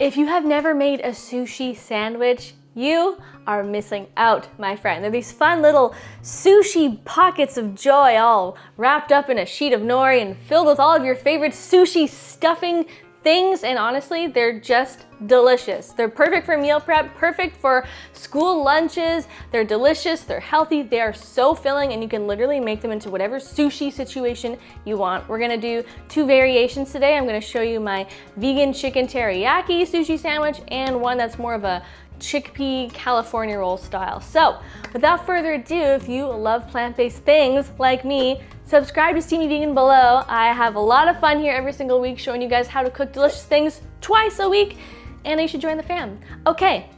If you have never made a sushi sandwich, you are missing out, my friend. They're these fun little sushi pockets of joy all wrapped up in a sheet of nori and filled with all of your favorite sushi stuffing things, and honestly, they're just delicious. They're perfect for meal prep, perfect for school lunches. They're delicious, they're healthy, they are so filling, and you can literally make them into whatever sushi situation you want. We're gonna do 2 variations today. I'm gonna show you my vegan chicken teriyaki sushi sandwich and one that's more of a chickpea California roll style. So without further ado, if you love plant-based things like me, subscribe to Steamy Vegan below. I have a lot of fun here every single week showing you guys how to cook delicious things twice a week, and you should join the fam. Okay,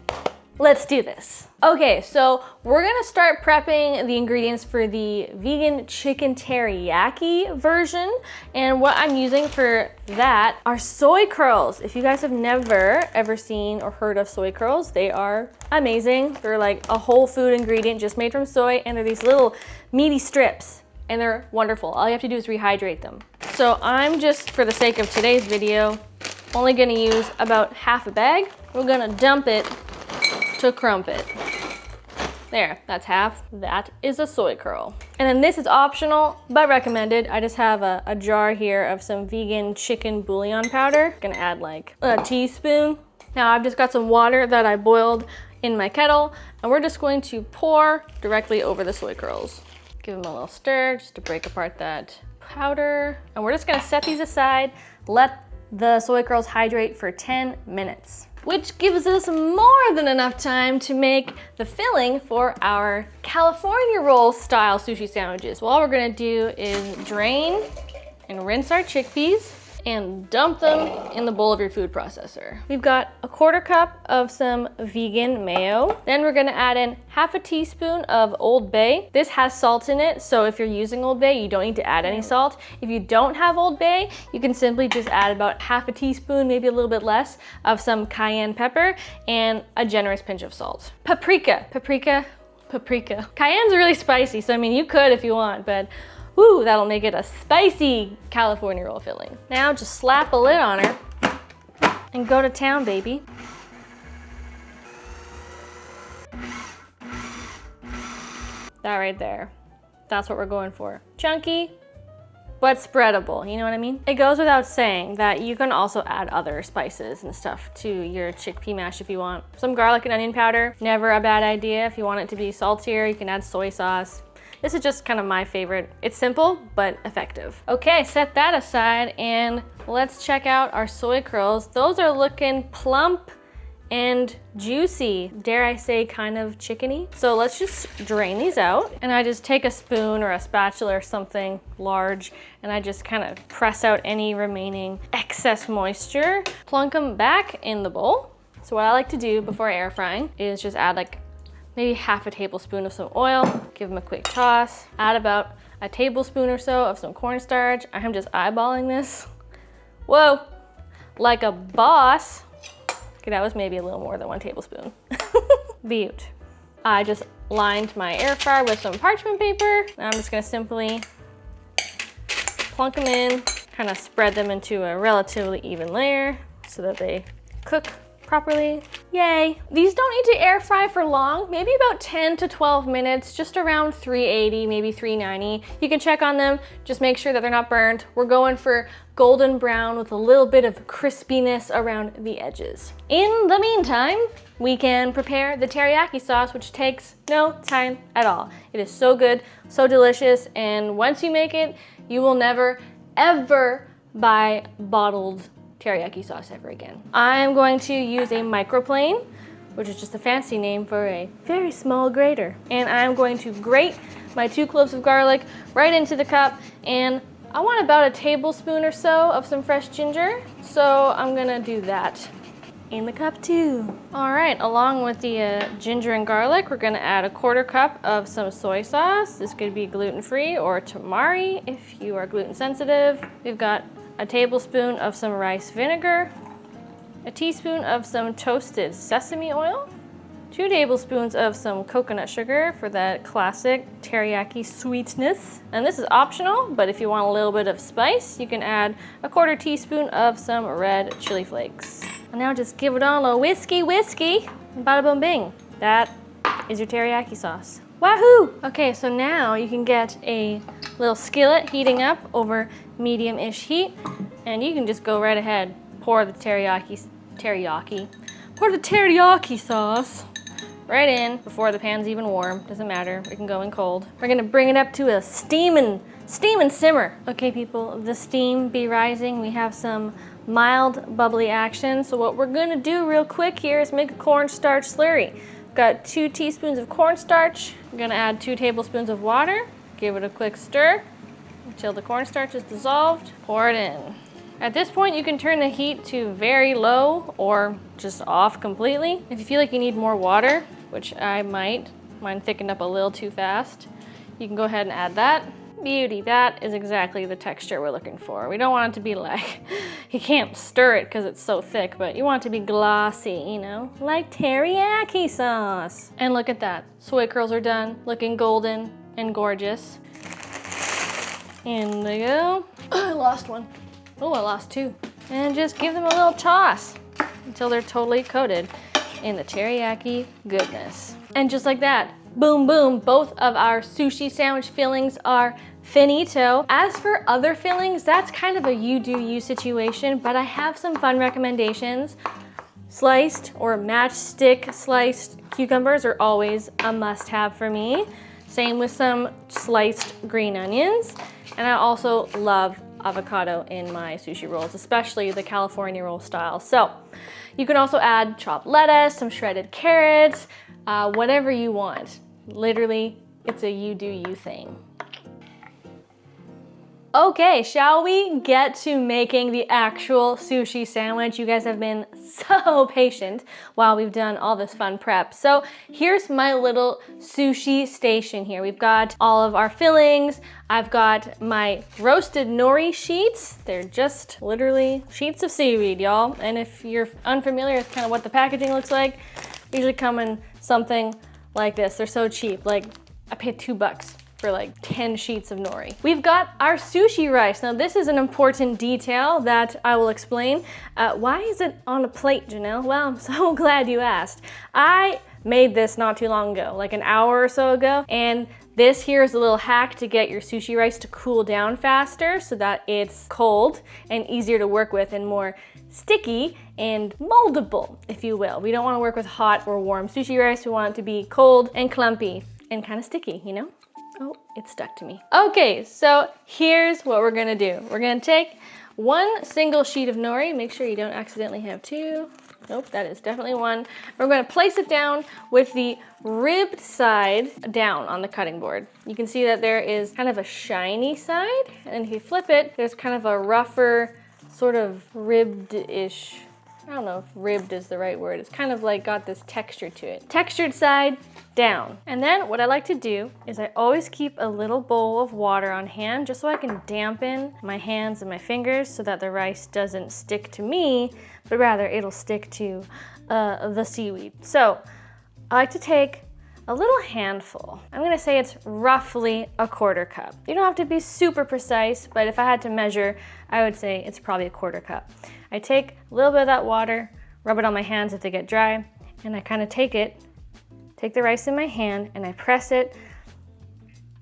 let's do this. Okay, so we're gonna start prepping the ingredients for the vegan chicken teriyaki version. And what I'm using for that are soy curls. If you guys have never ever seen or heard of soy curls, they are amazing. They're like a whole food ingredient just made from soy, and they're these little meaty strips, and they're wonderful. All you have to do is rehydrate them. So I'm just, for the sake of today's video, only gonna use about half a bag. We're gonna dump it to crumpet. There, that's half. That is a soy curl. And then this is optional, but recommended. I just have a jar here of some vegan chicken bouillon powder. Gonna add like a teaspoon. Now I've just got some water that I boiled in my kettle, and we're just going to pour directly over the soy curls. Give them a little stir just to break apart that powder. And we're just gonna set these aside, let the soy curls hydrate for 10 minutes. Which gives us more than enough time to make the filling for our California roll style sushi sandwiches. Well, all we're gonna do is drain and rinse our chickpeas and dump them in the bowl of your food processor. We've got a 1/4 cup of some vegan mayo. Then we're gonna add in half a teaspoon of Old Bay. This has salt in it, so if you're using Old Bay, you don't need to add any salt. If you don't have Old Bay, you can simply just add about half a teaspoon, maybe a little bit less, of some cayenne pepper and a generous pinch of salt. Paprika. Cayenne's really spicy, so I mean, you could if you want, but woo, that'll make it a spicy California roll filling. Now just slap a lid on her and go to town, baby. That right there, that's what we're going for. Chunky, but spreadable, you know what I mean? It goes without saying that you can also add other spices and stuff to your chickpea mash if you want. Some garlic and onion powder, never a bad idea. If you want it to be saltier, you can add soy sauce. This is just kind of my favorite. It's simple, but effective. Okay, set that aside and let's check out our soy curls. Those are looking plump and juicy, dare I say kind of chickeny. So let's just drain these out. And I just take a spoon or a spatula or something large, and I just kind of press out any remaining excess moisture. Plunk them back in the bowl. So what I like to do before air frying is just add like maybe half a tablespoon of some oil, give them a quick toss, add about a tablespoon or so of some cornstarch. I'm just eyeballing this. Whoa, like a boss. Okay, that was maybe a little more than 1 tablespoon. Beaut. I just lined my air fryer with some parchment paper. Now I'm just gonna simply plunk them in, kind of spread them into a relatively even layer so that they cook properly. Yay. These don't need to air fry for long, maybe about 10 to 12 minutes, just around 380, maybe 390. You can check on them, just make sure that they're not burned. We're going for golden brown with a little bit of crispiness around the edges. In the meantime, we can prepare the teriyaki sauce, which takes no time at all. It is so good, so delicious, and once you make it, you will never, ever buy bottled teriyaki sauce ever again. I'm going to use a microplane, which is just a fancy name for a very small grater. And I'm going to grate my 2 cloves of garlic right into the cup, and I want about a tablespoon or so of some fresh ginger. So I'm gonna do that in the cup too. All right, along with the ginger and garlic, we're gonna add a 1/4 cup of some soy sauce. This could be gluten-free or tamari if you are gluten sensitive. We've got a tablespoon of some rice vinegar, a teaspoon of some toasted sesame oil, 2 tablespoons of some coconut sugar for that classic teriyaki sweetness. And this is optional, but if you want a little bit of spice, you can add a 1/4 teaspoon of some red chili flakes. And now just give it all a whiskey, and bada boom bing. That is your teriyaki sauce. Wahoo! Okay, so now you can get a little skillet heating up over medium-ish heat, and you can just go right ahead, pour the teriyaki sauce right in before the pan's even warm. Doesn't matter, it can go in cold. We're gonna bring it up to a steam and simmer. Okay, people, the steam be rising. We have some mild bubbly action. So what we're gonna do real quick here is make a cornstarch slurry. We've got 2 teaspoons of cornstarch. We're gonna add 2 tablespoons of water. Give it a quick stir until the cornstarch is dissolved. Pour it in. At this point, you can turn the heat to very low or just off completely. If you feel like you need more water, which I might, mine thickened up a little too fast, you can go ahead and add that. Beauty, that is exactly the texture we're looking for. We don't want it to be like, you can't stir it because it's so thick, but you want it to be glossy, you know, like teriyaki sauce. And look at that, soy curls are done, looking golden and gorgeous. In they go. I lost one. Oh, I lost 2. And just give them a little toss until they're totally coated in the teriyaki goodness. And just like that, boom, boom, both of our sushi sandwich fillings are finito. As for other fillings, that's kind of a you do you situation, but I have some fun recommendations. Sliced or matchstick sliced cucumbers are always a must-have for me. Same with some sliced green onions. And I also love avocado in my sushi rolls, especially the California roll style. So you can also add chopped lettuce, some shredded carrots, whatever you want. Literally, it's a you do you thing. Okay, shall we get to making the actual sushi sandwich? You guys have been so patient while we've done all this fun prep. So here's my little sushi station here. We've got all of our fillings. I've got my roasted nori sheets. They're just literally sheets of seaweed, y'all. And if you're unfamiliar with kind of what the packaging looks like, they usually come in something like this. They're so cheap. Like, I paid $2 for like 10 sheets of nori. We've got our sushi rice. Now this is an important detail that I will explain. Why is it on a plate, Janelle? Well, I'm so glad you asked. I made this not too long ago, like an hour or so ago, and this here is a little hack to get your sushi rice to cool down faster so that it's cold and easier to work with and more sticky and moldable, if you will. We don't want to work with hot or warm sushi rice. We want it to be cold and clumpy and kind of sticky, you know? Oh, it stuck to me. Okay, so here's what we're gonna do. We're gonna take 1 single sheet of nori. Make sure you don't accidentally have 2. Nope, that is definitely 1. We're gonna place it down with the ribbed side down on the cutting board. You can see that there is kind of a shiny side, and if you flip it, there's kind of a rougher, sort of ribbed-ish. I don't know if ribbed is the right word. It's kind of like got this texture to it. Textured side down. And then what I like to do is I always keep a little bowl of water on hand just so I can dampen my hands and my fingers so that the rice doesn't stick to me, but rather it'll stick to the seaweed. So I like to take a little handful. I'm gonna say it's roughly a 1/4 cup. You don't have to be super precise, but if I had to measure, I would say it's probably a 1/4 cup. I take a little bit of that water, rub it on my hands if they get dry, and I kind of take the rice in my hand and I press it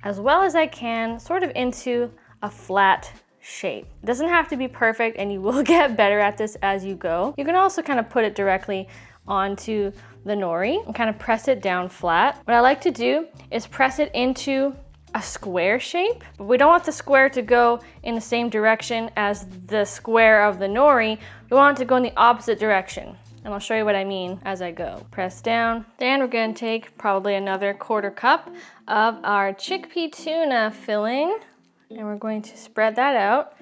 as well as I can, sort of into a flat shape. It doesn't have to be perfect, and you will get better at this as you go. You can also kind of put it directly onto the nori and kind of press it down flat. What I like to do is press it into a square shape, but we don't want the square to go in the same direction as the square of the nori. We want it to go in the opposite direction. And I'll show you what I mean as I go. Press down. Then we're gonna take probably another 1/4 cup of our chickpea tuna filling, and we're going to spread that out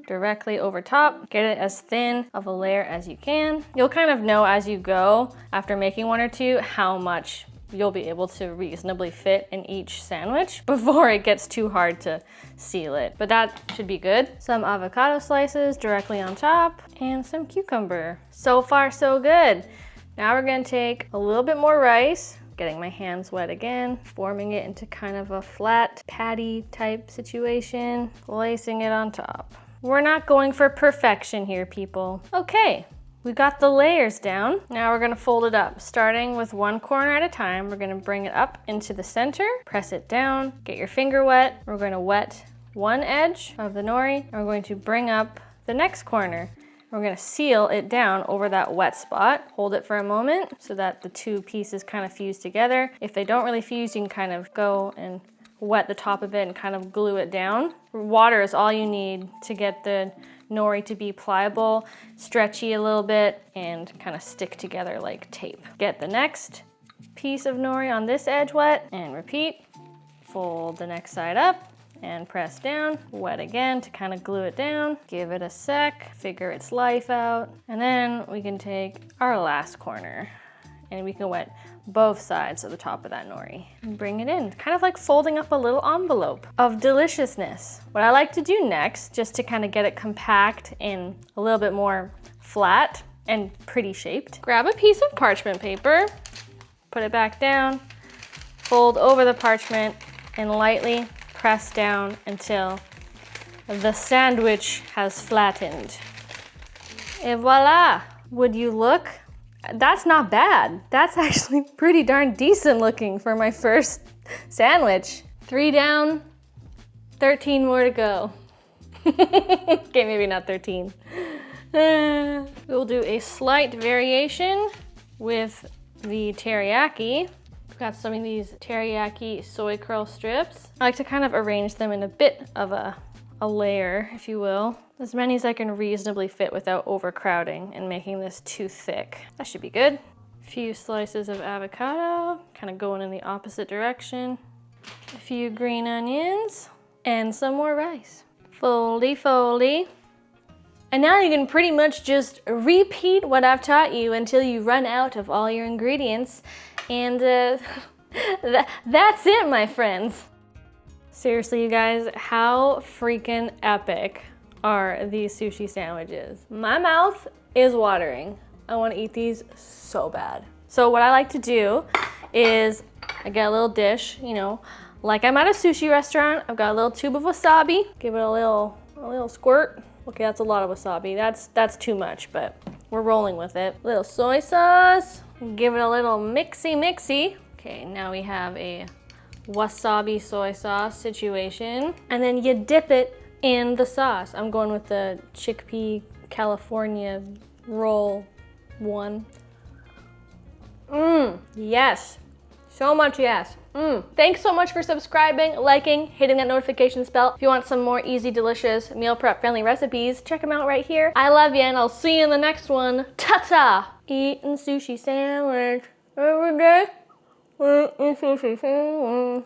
directly over top. Get it as thin of a layer as you can. You'll kind of know as you go, after making 1 or 2, how much you'll be able to reasonably fit in each sandwich before it gets too hard to seal it. But that should be good. Some avocado slices directly on top and some cucumber. So far, so good. Now we're gonna take a little bit more rice, getting my hands wet again, forming it into kind of a flat patty type situation, placing it on top. We're not going for perfection here, people. Okay, We got the layers down. Now we're gonna fold it up, starting with one corner at a time. We're gonna bring it up into the center, press it down, get your finger wet. We're gonna wet one edge of the nori, and we're going to bring up the next corner. We're gonna seal it down over that wet spot. Hold it for a moment so that the two pieces kind of fuse together. If they don't really fuse, you can kind of go and wet the top of it and kind of glue it down. Water is all you need to get the nori to be pliable, stretchy a little bit, and kind of stick together like tape. Get the next piece of nori on this edge wet and repeat. Fold the next side up and press down, wet again to kind of glue it down. Give it a sec, figure its life out, and then we can take our last corner and we can wet both sides of the top of that nori and bring it in, kind of like folding up a little envelope of deliciousness. What I like to do next, just to kind of get it compact and a little bit more flat and pretty shaped, grab a piece of parchment paper, put it back down, fold over the parchment, and lightly press down until the sandwich has flattened. Et voila! Would you look? That's not bad. That's actually pretty darn decent looking for my first sandwich. 3 down, 13 more to go. Okay, maybe not 13. We'll do a slight variation with the teriyaki. We've got some of these teriyaki soy curl strips. I like to kind of arrange them in a bit of a layer, if you will. As many as I can reasonably fit without overcrowding and making this too thick. That should be good. A few slices of avocado, kind of going in the opposite direction. A few green onions, and some more rice. Foldy, foldy. And now you can pretty much just repeat what I've taught you until you run out of all your ingredients. And that's it, my friends. Seriously, you guys, how freaking epic are these sushi sandwiches? My mouth is watering. I want to eat these so bad. So what I like to do is I get a little dish, you know, like I'm at a sushi restaurant. I've got a little tube of wasabi. Give it a little squirt. Okay, that's a lot of wasabi. That's too much, but we're rolling with it. A little soy sauce. Give it a little mixy. Okay, now we have a wasabi soy sauce situation, and then you dip it in the sauce. I'm going with the Chickpea California roll one. Yes, so much yes. Thanks so much for subscribing, liking, hitting that notification bell. If you want some more easy, delicious, meal prep friendly recipes, check them out right here. I love you, and I'll see you in the next one. Ta-ta! Eating sushi sandwich every day. Eating sushi sandwich.